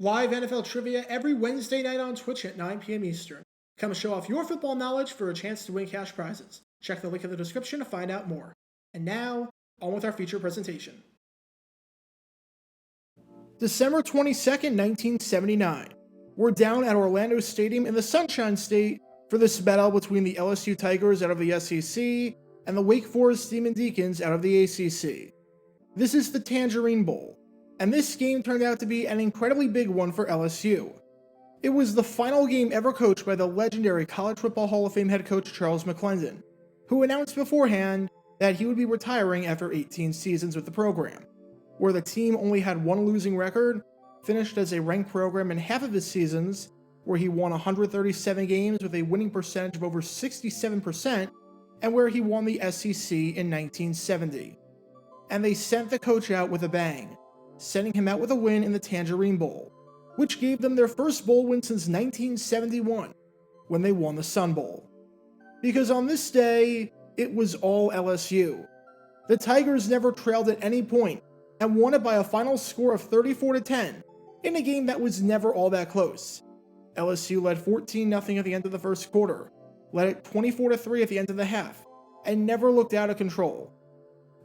Live NFL trivia every Wednesday night on Twitch at 9 p.m. Eastern. Come show off your football knowledge for a chance to win cash prizes. Check the link in the description to find out more. And now, on with our feature presentation. December 22nd, 1979. We're down at Orlando Stadium in the Sunshine State for this battle between the LSU Tigers out of the SEC and the Wake Forest Demon Deacons out of the ACC. This is the Tangerine Bowl, and this game turned out to be an incredibly big one for LSU. It was the final game ever coached by the legendary College Football Hall of Fame head coach Charles McClendon, who announced beforehand that he would be retiring after 18 seasons with the program, where the team only had one losing record, finished as a ranked program in half of his seasons, where he won 137 games with a winning percentage of over 67%, and where he won the SEC in 1970. And they sent the coach out with a bang, sending him out with a win in the Tangerine Bowl, which gave them their first bowl win since 1971, when they won the Sun Bowl. Because on this day, it was all LSU. The Tigers never trailed at any point, and won it by a final score of 34-10, in a game that was never all that close. LSU led 14-0 at the end of the first quarter, led it 24-3 at the end of the half, and never looked out of control.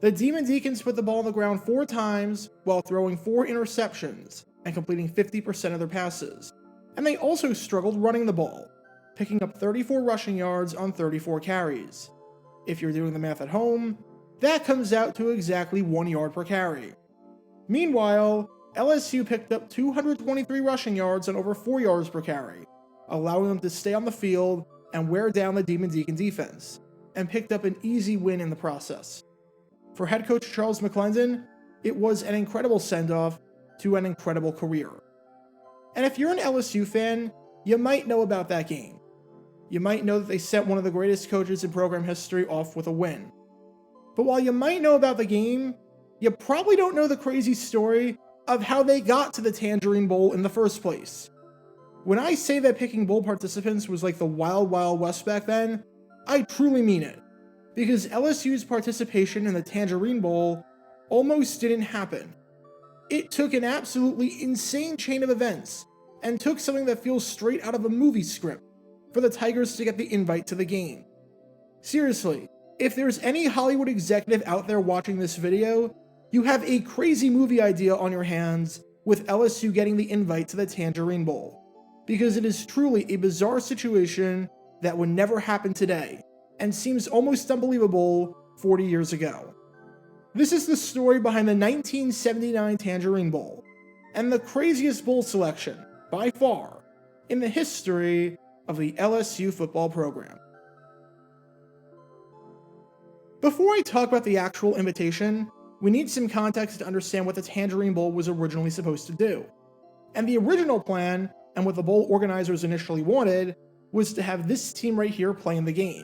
The Demon Deacons put the ball on the ground 4 times while throwing 4 interceptions and completing 50% of their passes, and they also struggled running the ball, picking up 34 rushing yards on 34 carries. If you're doing the math at home, that comes out to exactly 1 yard per carry. Meanwhile, LSU picked up 223 rushing yards on over 4 yards per carry, allowing them to stay on the field and wear down the Demon Deacon defense, and picked up an easy win in the process. For head coach Charles McClendon, it was an incredible send-off to an incredible career. And if you're an LSU fan, you might know about that game. You might know that they sent one of the greatest coaches in program history off with a win. But while you might know about the game, you probably don't know the crazy story of how they got to the Tangerine Bowl in the first place. When I say that picking bowl participants was like the wild, wild west back then, I truly mean it. Because LSU's participation in the Tangerine Bowl almost didn't happen. It took an absolutely insane chain of events, and took something that feels straight out of a movie script for the Tigers to get the invite to the game. Seriously, if there's any Hollywood executive out there watching this video, you have a crazy movie idea on your hands with LSU getting the invite to the Tangerine Bowl, because it is truly a bizarre situation that would never happen today, and seems almost unbelievable 40 years ago. This is the story behind the 1979 Tangerine Bowl, and the craziest bowl selection, by far, in the history of the LSU football program. Before I talk about the actual invitation, we need some context to understand what the Tangerine Bowl was originally supposed to do. And the original plan, and what the bowl organizers initially wanted, was to have this team right here playing the game.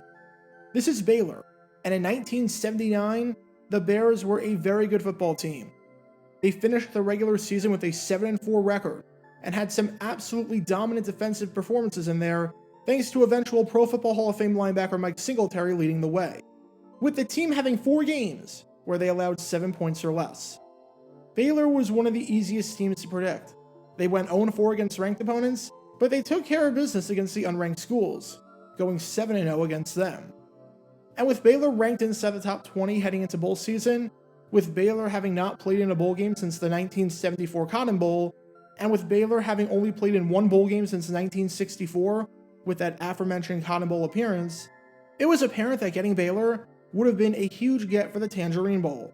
This is Baylor, and in 1979, the Bears were a very good football team. They finished the regular season with a 7-4 record, and had some absolutely dominant defensive performances in there, thanks to eventual Pro Football Hall of Fame linebacker Mike Singletary leading the way, with the team having 4 games where they allowed 7 points or less. Baylor was one of the easiest teams to predict. They went 0-4 against ranked opponents, but they took care of business against the unranked schools, going 7-0 against them. And with Baylor ranked inside the top 20 heading into bowl season, with Baylor having not played in a bowl game since the 1974 Cotton Bowl, and with Baylor having only played in 1 bowl game since 1964, with that aforementioned Cotton Bowl appearance, it was apparent that getting Baylor would have been a huge get for the Tangerine Bowl.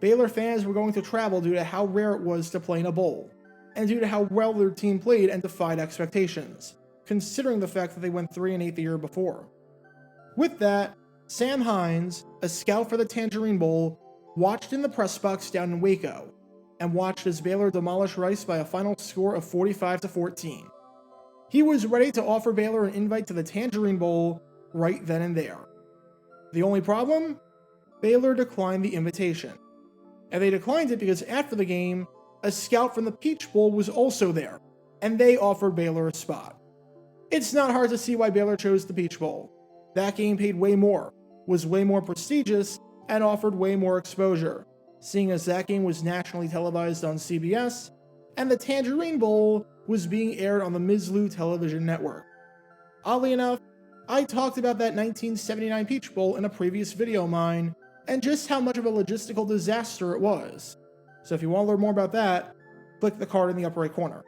Baylor fans were going to travel due to how rare it was to play in a bowl, and due to how well their team played and defied expectations, considering the fact that they went 3-8 the year before. With that, Sam Hines, a scout for the Tangerine Bowl, watched in the press box down in Waco, and watched as Baylor demolished Rice by a final score of 45-14. He was ready to offer Baylor an invite to the Tangerine Bowl right then and there. The only problem? Baylor declined the invitation. And they declined it because after the game, a scout from the Peach Bowl was also there, and they offered Baylor a spot. It's not hard to see why Baylor chose the Peach Bowl. That game paid way more, was way more prestigious, and offered way more exposure, seeing as that game was nationally televised on CBS, and the Tangerine Bowl was being aired on the Ms. Lou television network. Oddly enough, I talked about that 1979 Peach Bowl in a previous video of mine, and just how much of a logistical disaster it was. So if you want to learn more about that, click the card in the upper right corner.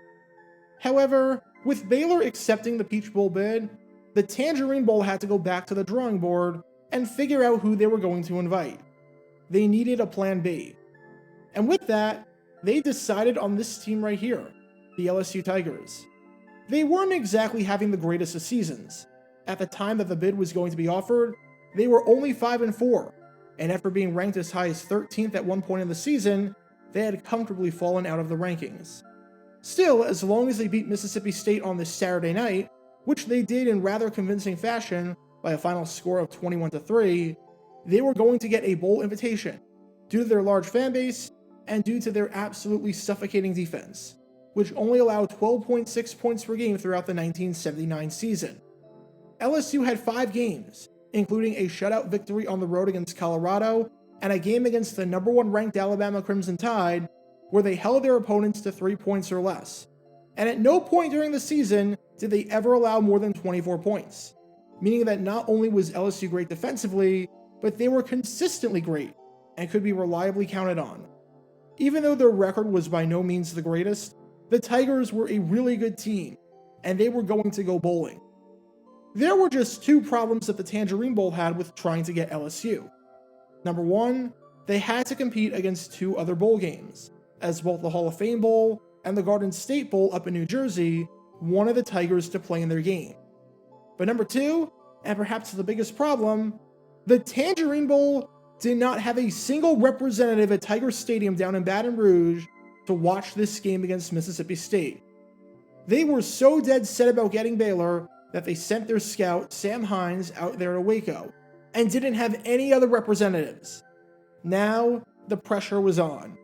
However, with Baylor accepting the Peach Bowl bid, the Tangerine Bowl had to go back to the drawing board and figure out who they were going to invite. They needed a plan B. And with that, they decided on this team right here, the LSU Tigers. They weren't exactly having the greatest of seasons. At the time that the bid was going to be offered, they were only 5-4, and after being ranked as high as 13th at one point in the season, they had comfortably fallen out of the rankings. Still, as long as they beat Mississippi State on this Saturday night, which they did in rather convincing fashion by a final score of 21-3, they were going to get a bowl invitation, due to their large fan base and due to their absolutely suffocating defense, which only allowed 12.6 points per game throughout the 1979 season. LSU had 5 games, including a shutout victory on the road against Colorado and a game against the number 1 ranked Alabama Crimson Tide, where they held their opponents to 3 points or less. And at no point during the season did they ever allow more than 24 points, meaning that not only was LSU great defensively, but they were consistently great and could be reliably counted on. Even though their record was by no means the greatest, the Tigers were a really good team, and they were going to go bowling. There were just 2 problems that the Tangerine Bowl had with trying to get LSU. Number 1, they had to compete against 2 other bowl games, as both the Hall of Fame Bowl and the Garden State Bowl up in New Jersey wanted the Tigers to play in their game. But number 2, and perhaps the biggest problem, the Tangerine Bowl did not have a single representative at Tiger Stadium down in Baton Rouge to watch this game against Mississippi State. They were so dead set about getting Baylor that they sent their scout, Sam Hines, out there to Waco, and didn't have any other representatives. Now, the pressure was on.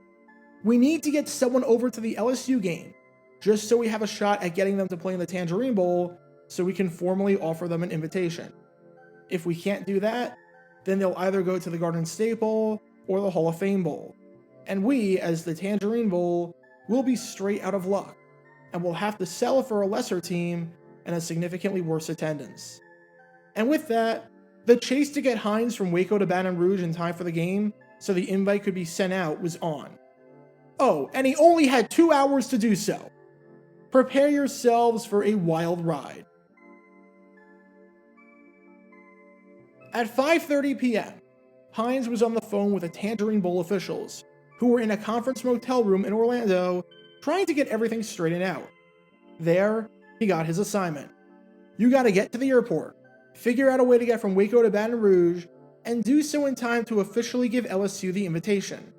We need to get someone over to the LSU game, just so we have a shot at getting them to play in the Tangerine Bowl, so we can formally offer them an invitation. If we can't do that, then they'll either go to the Garden State Bowl or the Hall of Fame Bowl. And we, as the Tangerine Bowl, will be straight out of luck, and we'll have to sell for a lesser team and a significantly worse attendance. And with that, the chase to get Hines from Waco to Baton Rouge in time for the game, so the invite could be sent out, was on. Oh, and he only had 2 hours to do so. Prepare yourselves for a wild ride. At 5:30 p.m., Hines was on the phone with the Tangerine Bowl officials, who were in a conference motel room in Orlando, trying to get everything straightened out. There, he got his assignment. You gotta get to the airport, figure out a way to get from Waco to Baton Rouge, and do so in time to officially give LSU the invitation.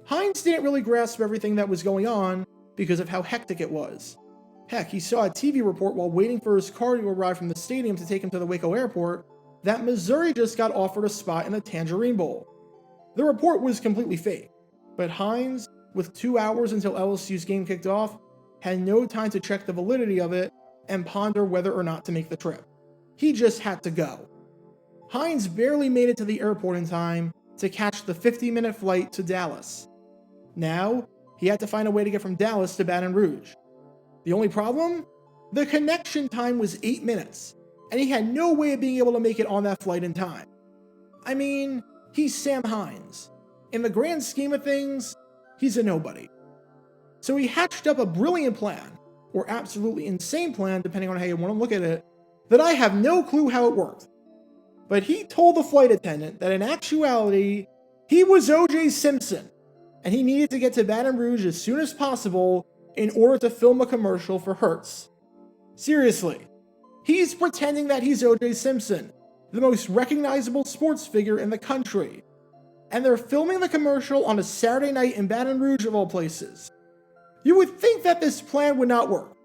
Hines didn't really grasp everything that was going on because of how hectic it was. Heck, he saw a TV report while waiting for his car to arrive from the stadium to take him to the Waco airport that Missouri just got offered a spot in the Tangerine Bowl. The report was completely fake, but Hines, with 2 hours until LSU's game kicked off, had no time to check the validity of it and ponder whether or not to make the trip. He just had to go. Hines barely made it to the airport in time to catch the 50-minute flight to Dallas. Now, he had to find a way to get from Dallas to Baton Rouge. The only problem? The connection time was 8 minutes, and he had no way of being able to make it on that flight in time. I mean, he's Sam Hines. In the grand scheme of things, he's a nobody. So he hatched up a brilliant plan, or absolutely insane plan, depending on how you want to look at it, that I have no clue how it worked. But he told the flight attendant that in actuality, he was O.J. Simpson, and he needed to get to Baton Rouge as soon as possible in order to film a commercial for Hertz. Seriously, he's pretending that he's O.J. Simpson, the most recognizable sports figure in the country, and they're filming the commercial on a Saturday night in Baton Rouge of all places. You would think that this plan would not work.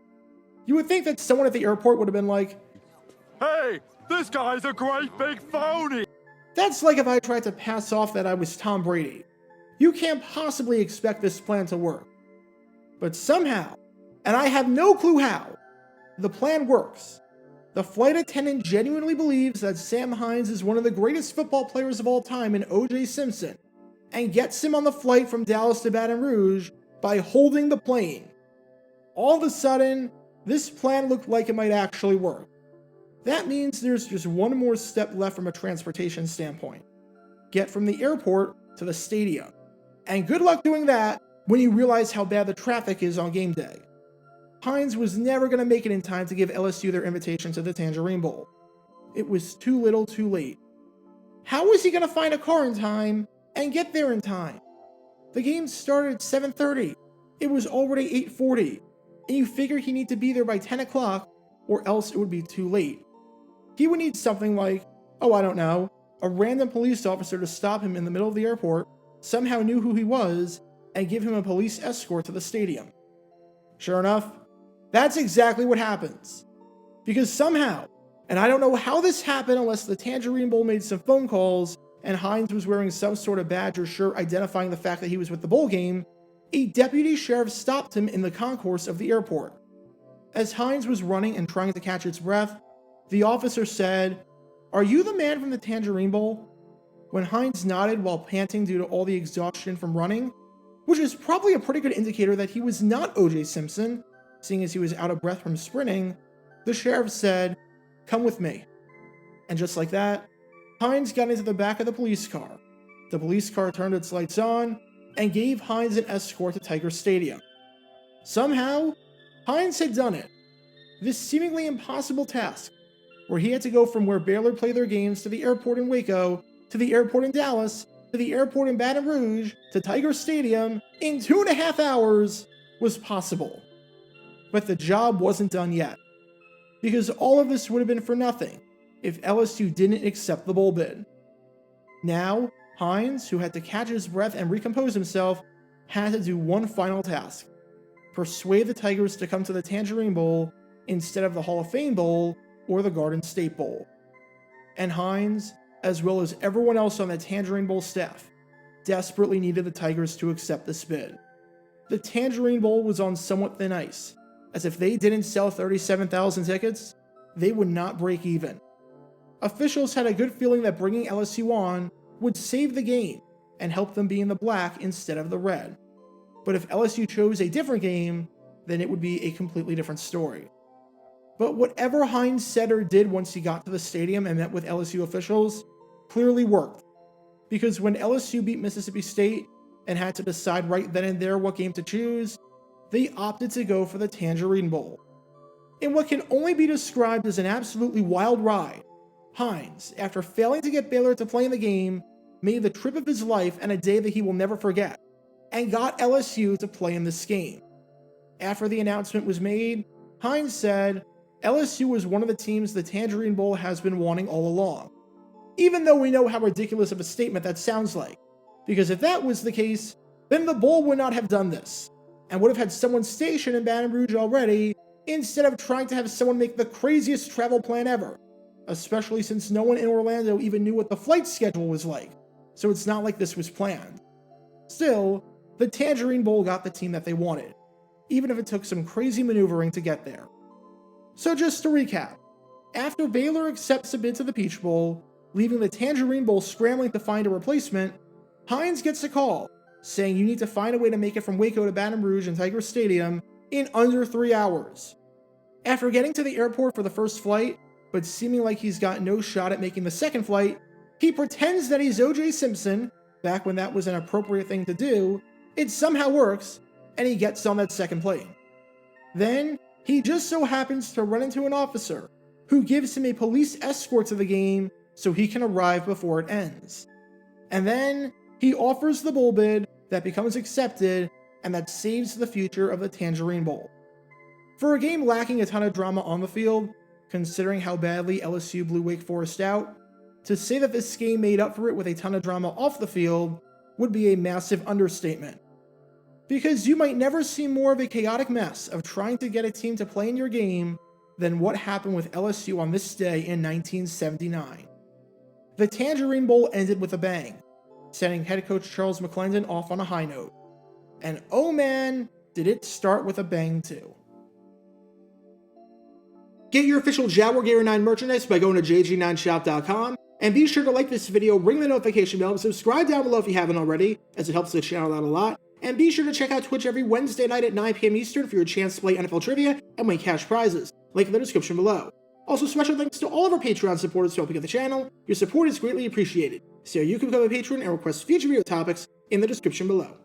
You would think that someone at the airport would have been like, "Hey, this guy's a great big phony!" That's like if I tried to pass off that I was Tom Brady. You can't possibly expect this plan to work. But somehow, and I have no clue how, the plan works. The flight attendant genuinely believes that Sam Hines is one of the greatest football players of all time in O.J. Simpson, and gets him on the flight from Dallas to Baton Rouge by holding the plane, All of a sudden, this plan looked like it might actually work. That means there's just one more step left from a transportation standpoint. Get from the airport to the stadium. And good luck doing that when you realize how bad the traffic is on game day. Hines was never going to make it in time to give LSU their invitation to the Tangerine Bowl. It was too little too late. How was he going to find a car in time and get there in time? The game started at 7:30. It was already 8:40, and you figure he'd need to be there by 10 o'clock or else it would be too late. He would need something like, oh, I don't know, a random police officer to stop him in the middle of the airport, somehow knew who he was, and give him a police escort to the stadium. Sure enough, that's exactly what happens. Because somehow, and I don't know how this happened unless the Tangerine Bowl made some phone calls and Hines was wearing some sort of badge or shirt identifying the fact that he was with the bowl game, a deputy sheriff stopped him in the concourse of the airport. As Hines was running and trying to catch his breath, the officer said, "Are you the man from the Tangerine Bowl?" When Hines nodded while panting due to all the exhaustion from running, which is probably a pretty good indicator that he was not O.J. Simpson, seeing as he was out of breath from sprinting, the sheriff said, "Come with me." And just like that, Hines got into the back of the police car. The police car turned its lights on and gave Hines an escort to Tiger Stadium. Somehow, Hines had done it. This seemingly impossible task, where he had to go from where Baylor played their games to the airport in Waco, to the airport in Dallas, to the airport in Baton Rouge, to Tiger Stadium, in 2.5 hours, was possible. But the job wasn't done yet, because all of this would have been for nothing if LSU didn't accept the bowl bid. Now, Hines, who had to catch his breath and recompose himself, had to do one final task: persuade the Tigers to come to the Tangerine Bowl instead of the Hall of Fame Bowl or the Garden State Bowl. And Hines, as well as everyone else on the Tangerine Bowl staff, desperately needed the Tigers to accept this bid. The Tangerine Bowl was on somewhat thin ice, as if they didn't sell 37,000 tickets, they would not break even. Officials had a good feeling that bringing LSU on would save the game and help them be in the black instead of the red. But if LSU chose a different game, then it would be a completely different story. But whatever Hines said or did once he got to the stadium and met with LSU officials clearly worked. Because when LSU beat Mississippi State and had to decide right then and there what game to choose, they opted to go for the Tangerine Bowl. In what can only be described as an absolutely wild ride, Hines, after failing to get Baylor to play in the game, made the trip of his life and a day that he will never forget, and got LSU to play in this game. After the announcement was made, Hines said, "LSU was one of the teams the Tangerine Bowl has been wanting all along." Even though we know how ridiculous of a statement that sounds like, because if that was the case, then the bowl would not have done this, and would have had someone stationed in Baton Rouge already, instead of trying to have someone make the craziest travel plan ever, especially since no one in Orlando even knew what the flight schedule was like, so it's not like this was planned. Still, the Tangerine Bowl got the team that they wanted, even if it took some crazy maneuvering to get there. So just to recap, after Baylor accepts a bid to the Peach Bowl, leaving the Tangerine Bowl scrambling to find a replacement, Hines gets a call saying you need to find a way to make it from Waco to Baton Rouge and Tiger Stadium in under 3 hours. After getting to the airport for the first flight, but seeming like he's got no shot at making the second flight, he pretends that he's O.J. Simpson, back when that was an appropriate thing to do. It somehow works, and he gets on that second plane. Then, he just so happens to run into an officer who gives him a police escort to the game so he can arrive before it ends. And then, he offers the bowl bid that becomes accepted and that saves the future of the Tangerine Bowl. For a game lacking a ton of drama on the field, considering how badly LSU blew Wake Forest out, to say that this game made up for it with a ton of drama off the field would be a massive understatement. Because you might never see more of a chaotic mess of trying to get a team to play in your game than what happened with LSU on this day in 1979. The Tangerine Bowl ended with a bang, sending head coach Charles McClendon off on a high note. And oh man, did it start with a bang too. Get your official Jaguar Gear 9 merchandise by going to jg9shop.com, and be sure to like this video, ring the notification bell, and subscribe down below if you haven't already, as it helps the channel out a lot. And be sure to check out Twitch every Wednesday night at 9 p.m. Eastern for your chance to play NFL trivia and win cash prizes. Link in the description below. Also, special thanks to all of our Patreon supporters helping out the channel. Your support is greatly appreciated. So you can become a patron and request future video topics in the description below.